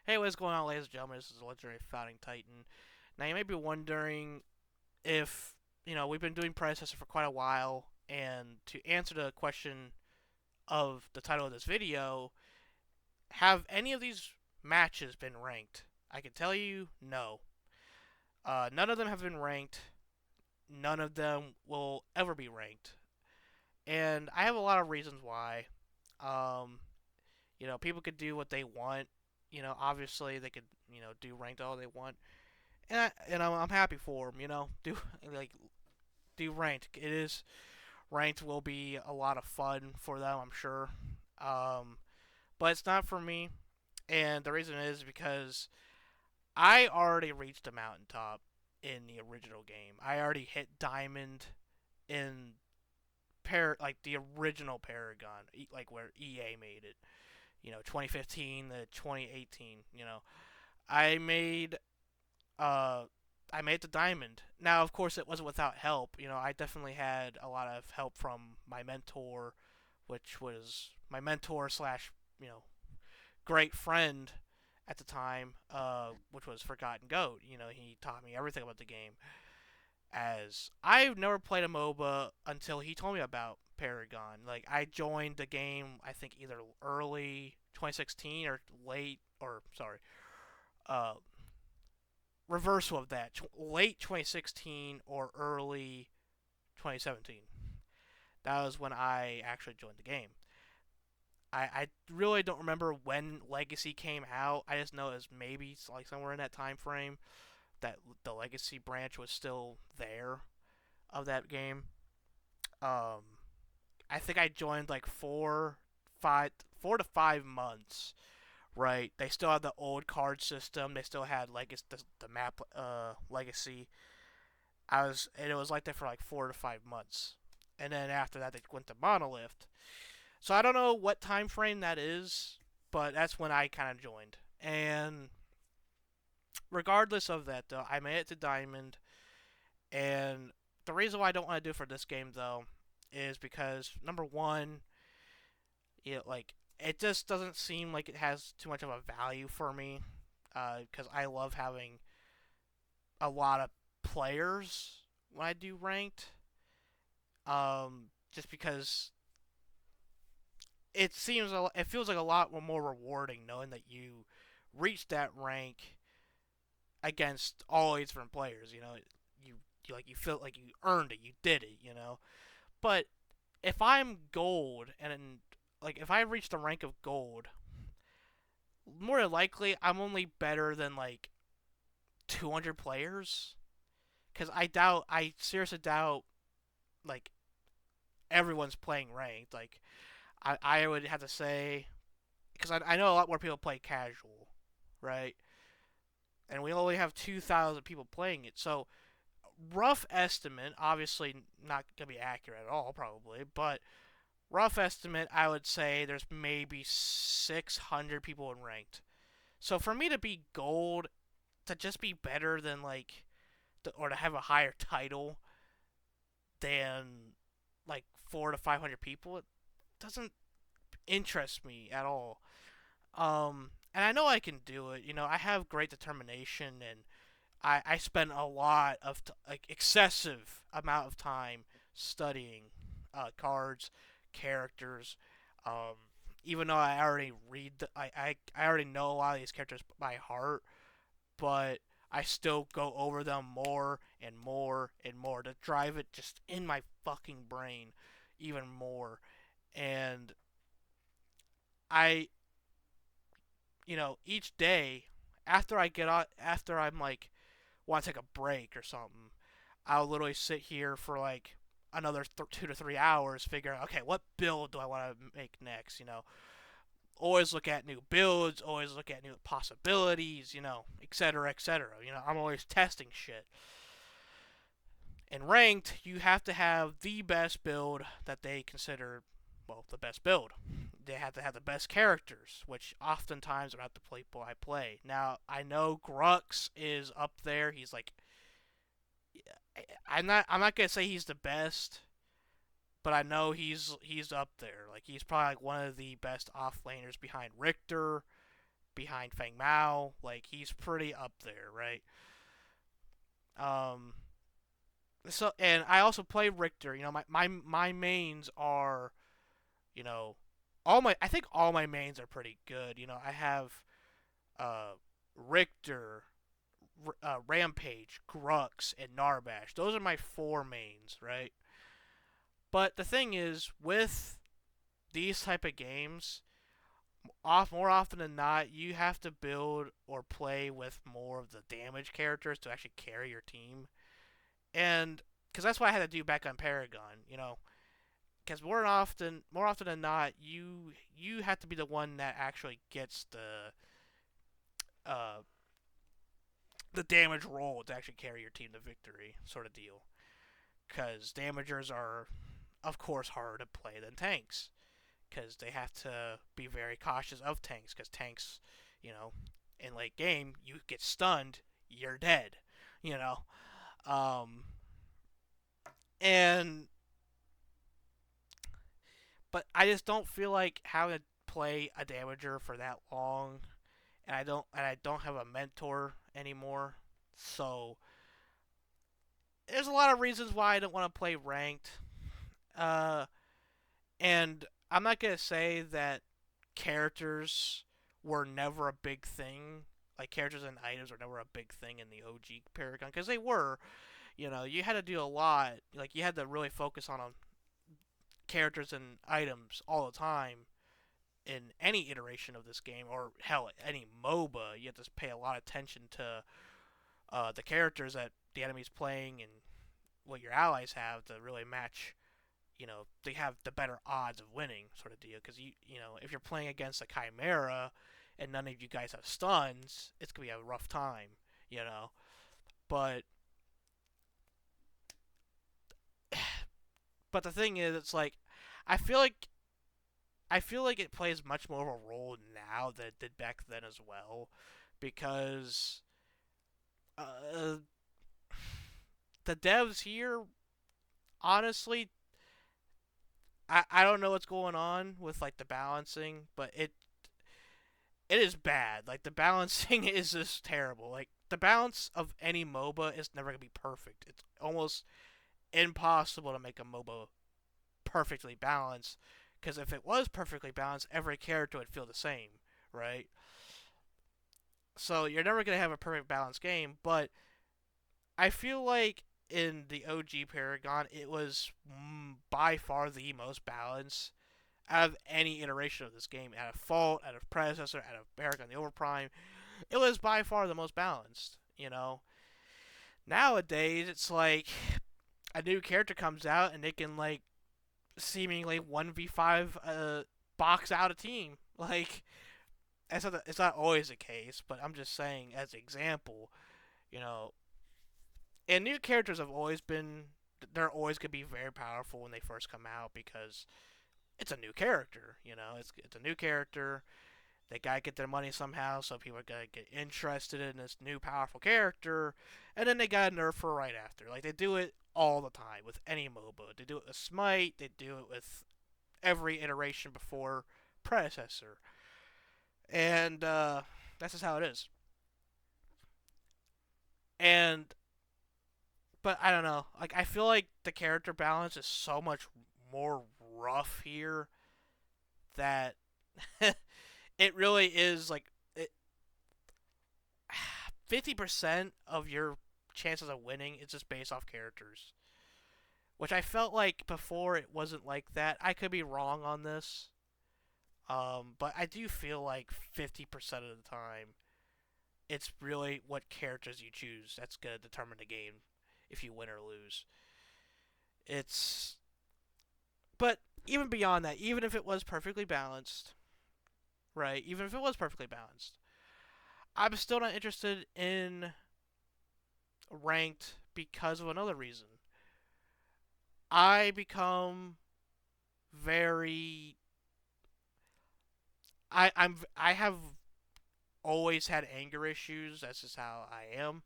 Hey, what's going on, ladies and gentlemen? This is the Legendary Founding Titan. Now, you may be wondering if, we've been doing Predecessor for quite a while, and to answer the question of the title of this video, have any of these matches been ranked? I can tell you, no. None of them have been ranked. None of them will ever be ranked. And I have a lot of reasons why. Um, people could do what they want. Obviously they could, do ranked all they want. I'm happy for them. Do like do ranked. It is ranked will be a lot of fun for them, I'm sure. Um, but it's not for me, and the reason is because I already reached the mountaintop in the original game. I already hit diamond in like the original Paragon, like where EA made it. 2015 to 2018. I made uh, I made the diamond. Now, of course, it wasn't without help. I definitely had a lot of help from my mentor, which was my mentor slash great friend at the time, which was Forgotten Goat. He taught me everything about the game. As I've never played a MOBA until he told me about Paragon. Like I joined the game, I think either early 2016 or late, or sorry, uh, reversal of that, late 2016 or early 2017. That was when I actually joined the game. I really don't remember when Legacy came out. I just know it was maybe like somewhere in that time frame that the Legacy branch was still there of that game. Um, I think I joined like 4 to 5 months. Right, they still had the old card system. They still had legacy, the map legacy. And it was like that for like 4 to 5 months, and then after that they went to monolith. So I don't know what time frame that is, but that's when I kind of joined. And regardless of that, though, I made it to diamond. And the reason why I don't want to do it for this game though is because number one, like it just doesn't seem like it has too much of a value for me. Because I love having a lot of players when I do ranked. Just because it feels like a lot more rewarding knowing that you reached that rank against all these different players. You feel like you earned it, you did it. But if I'm gold and like if I reach the rank of gold, more than likely I'm only better than like 200 players. Because I seriously doubt like everyone's playing ranked. Like I would have to say, because I know a lot more people play casual, right? And we only have 2,000 people playing it. So, rough estimate, obviously not going to be accurate at all, probably, but rough estimate, I would say there's maybe 600 people in ranked. So, for me to be gold, to just be better than like, or to have a higher title than like 400 to 500 people, it doesn't interest me at all. And I know I can do it. I have great determination, and I spend a lot of like excessive amount of time studying cards, characters. Um, Even though I already I already know a lot of these characters by heart, but I still go over them more and more and more to drive it just in my fucking brain even more. And I each day after I get out, after I'm like, want to take a break or something, I'll literally sit here for like another 2 to 3 hours figuring, okay, what build do I want to make next? Always look at new builds, always look at new possibilities, etc., etc. I'm always testing shit. In ranked, you have to have the best build that they consider, well, the best build. They have to have the best characters, which oftentimes are not the people I play. Now, I know Grux is up there. He's like, I'm not gonna say he's the best, but I know he's up there. Like he's probably like one of the best offlaners behind Richter behind Feng Mao. Like he's pretty up there, right? Um, so and I also play Richter. My mains are, you know, I think all my mains are pretty good. I have uh Richter, Rampage, Grux, and Narbash. Those are my four mains, right? But the thing is, with these type of games, more often than not, you have to build or play with more of the damage characters to actually carry your team. And because that's what I had to do back on Paragon, because more often than not, you have to be the one that actually gets uh, the damage roll to actually carry your team to victory, sort of deal. Because damagers are, of course, harder to play than tanks, because they have to be very cautious of tanks. Because tanks, you know, in late game, you get stunned, you're dead. You know, um, and but I just don't feel like having to play a damager for that long, and I don't have a mentor anymore. So there's a lot of reasons why I don't want to play ranked. Uh, and I'm not gonna say that characters were never a big thing. Like characters and items were never a big thing in the OG Paragon because they were. You had to do a lot. Like you had to really focus on characters and items all the time in any iteration of this game, or hell, any MOBA. You have to pay a lot of attention to the characters that the enemy's playing and what your allies have to really match. They have the better odds of winning, sort of deal. Because if you're playing against a Chimera and none of you guys have stuns, it's gonna be a rough time. You know, but the thing is, it's like I feel like it plays much more of a role now than it did back then as well, because uh, the devs here, honestly, I don't know what's going on with like the balancing, but it is bad. Like the balancing is just terrible. Like the balance of any MOBA is never gonna be perfect. It's almost impossible to make a MOBA perfectly balanced, because if it was perfectly balanced, every character would feel the same, right? So you're never gonna have a perfect balanced game, but I feel like in the OG Paragon, it was by far the most balanced out of any iteration of this game. Out of Fault, out of Predecessor, out of Paragon the Overprime, it was by far the most balanced. Nowadays it's like a new character comes out and they can like seemingly 1v5 box out a team. Like it's not always the case, but I'm just saying as an example, you know, and new characters have always been, they're always gonna be very powerful when they first come out because it's a new character. It's a new character. They gotta get their money somehow, so people are gonna get interested in this new powerful character, and then they gotta nerf her right after. Like they do it all the time with any MOBA. They do it with Smite. They do it with every iteration before Predecessor, and that's just how it is. And but I don't know. Like I feel like the character balance is so much more rough here that it really is like 50% of your chances of winning is just based off characters, which I felt like before it wasn't like that. I could be wrong on this, but I do feel like 50% of the time it's really what characters you choose that's gonna determine the game if you win or lose. It's but even beyond that, even if it was perfectly balanced, right? Even if it was perfectly balanced, I'm still not interested in ranked because of another reason. I become very I have always had anger issues. That's just how I am.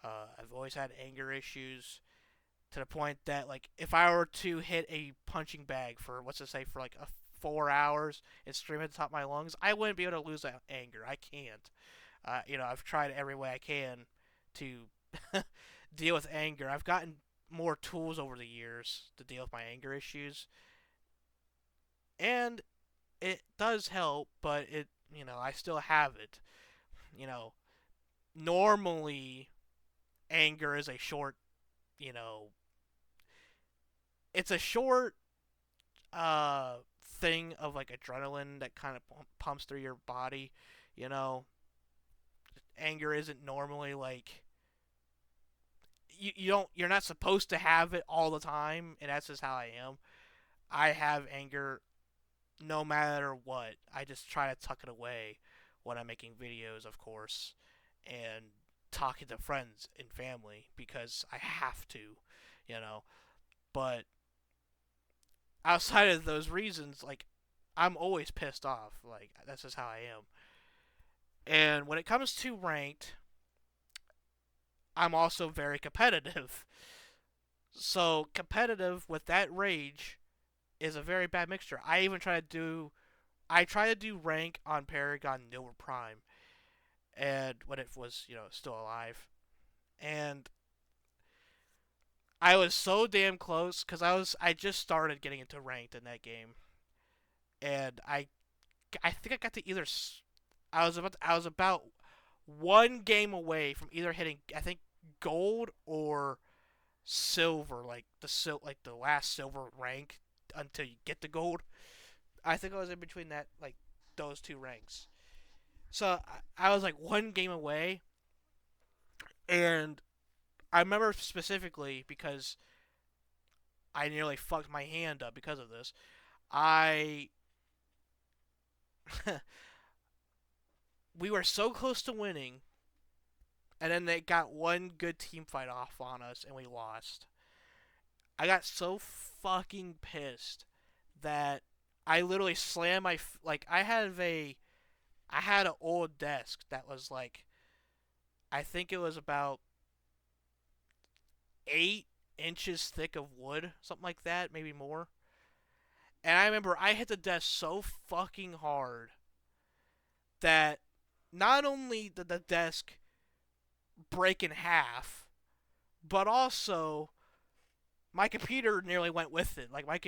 I've always had anger issues to the point that like if I were to hit a punching bag for what's to say for like 4 hours and scream at the top of my lungs, I wouldn't be able to lose that anger. I can't. I've tried every way I can to deal with anger. I've gotten more tools over the years to deal with my anger issues, and it does help, but I still have it. You know, normally anger is a short, you know, it's a short thing of like adrenaline that kind of pumps through your body. You know, anger isn't normally like you're not supposed to have it all the time, and that's just how I am. I have anger no matter what. I just try to tuck it away when I'm making videos, of course, and talking to friends and family because I have to, you know. But outside of those reasons, like I'm always pissed off. Like that's just how I am. And when it comes to ranked, I'm also very competitive. So competitive with that rage is a very bad mixture. I try to do rank on Paragon Overprime, and when it was still alive, and I was so damn close because I just started getting into ranked in that game, and I think I got to either I was about one game away from either hitting I think gold or silver, like the last silver rank until you get the gold. I think I was in between that like those two ranks. So I was like one game away, and I remember specifically because I nearly fucked my hand up because of this. I we were so close to winning, and then they got one good team fight off on us, and we lost. I got so fucking pissed that I literally slammed like I had an old desk that was like I think it was about 8 inches thick of wood, something like that, maybe more. And I remember I hit the desk so fucking hard that not only did the desk break in half, but also my computer nearly went with it. Like my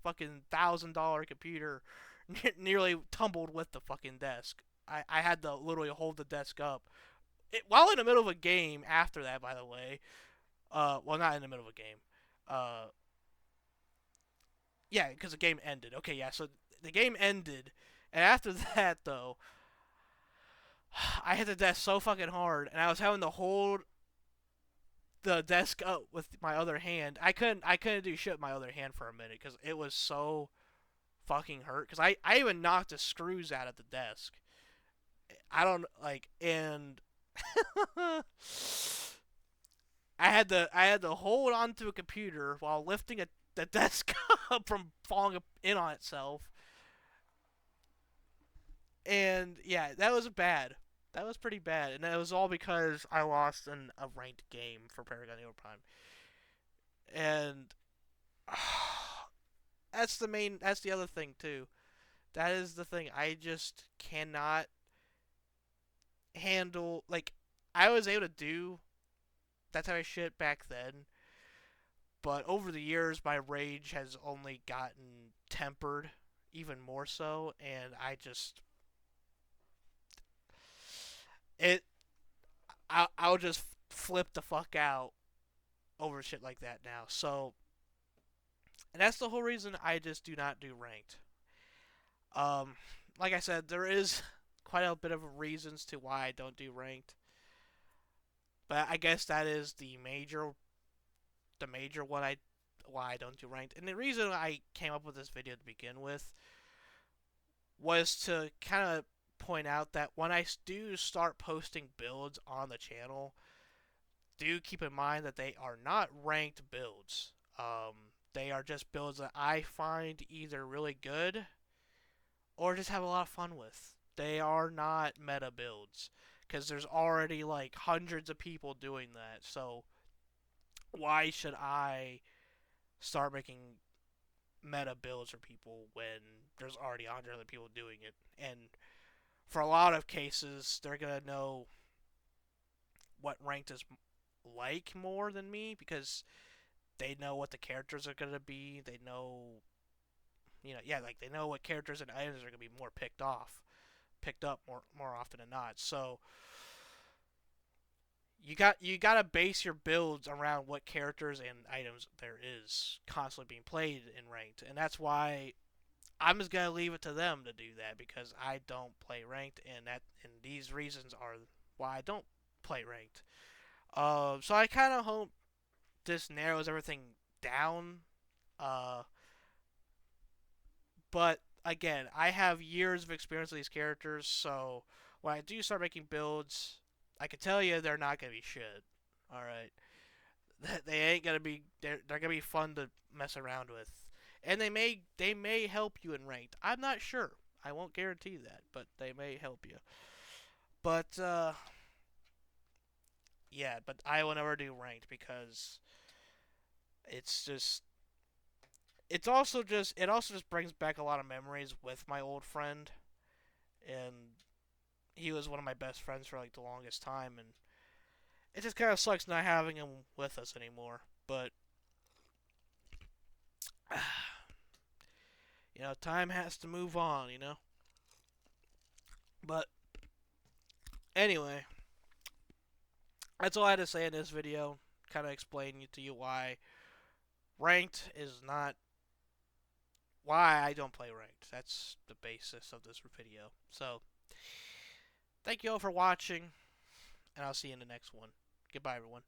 fucking $1,000 computer, nearly tumbled with the fucking desk. I had to literally hold the desk up. While in the middle of a game after that, by the way. Well, not in the middle of a game. Uh, yeah, because the game ended. Okay, yeah, so the game ended, and after that, though, I hit the desk so fucking hard, and I was having to hold the desk up with my other hand. I couldn't do shit with my other hand for a minute because it was so fucking hurt. Because I even knocked the screws out of the desk. I don't like, and I had to hold onto a computer while lifting the desk up from falling in on itself. And yeah, that was bad. That was pretty bad, and it was all because I lost in a ranked game for Paragon Overprime. And That's the other thing too. That is the thing. I just cannot handle. Like I was able to do that type of shit back then, but over the years, my rage has only gotten tempered even more so, and it I'll just flip the fuck out over shit like that now. So, and that's the whole reason I just do not do ranked. Um, like I said, there is quite a bit of reasons to why I don't do ranked, but I guess that is the major one I why I don't do ranked. And the reason I came up with this video to begin with was to kind of point out that when I do start posting builds on the channel, do keep in mind that they are not ranked builds. They are just builds that I find either really good or just have a lot of fun with. They are not meta builds because there's already like hundreds of people doing that. So why should I start making meta builds for people when there's already 100 other people doing it. And for a lot of cases, they're gonna know what ranked is like more than me because they know what the characters are gonna be. They know, yeah, like they know what characters and items are gonna be more picked up more often than not. So you gotta base your builds around what characters and items there is constantly being played in ranked, and that's why I'm just gonna leave it to them to do that because I don't play ranked, and these reasons are why I don't play ranked. So I kind of hope this narrows everything down. Uh, but again, I have years of experience with these characters, so when I do start making builds, I can tell you they're not gonna be shit. All right, they ain't gonna be. They're gonna be fun to mess around with, and they may help you in ranked. I'm not sure. I won't guarantee that, but they may help you. But yeah, but I will never do ranked because it's just it also just brings back a lot of memories with my old friend, and he was one of my best friends for like the longest time, and it just kind of sucks not having him with us anymore. But time has to move on. But anyway, that's all I had to say in this video. Kind of explaining to you why ranked is not why I don't play ranked. That's the basis of this video. So thank you all for watching, and I'll see you in the next one. Goodbye, everyone.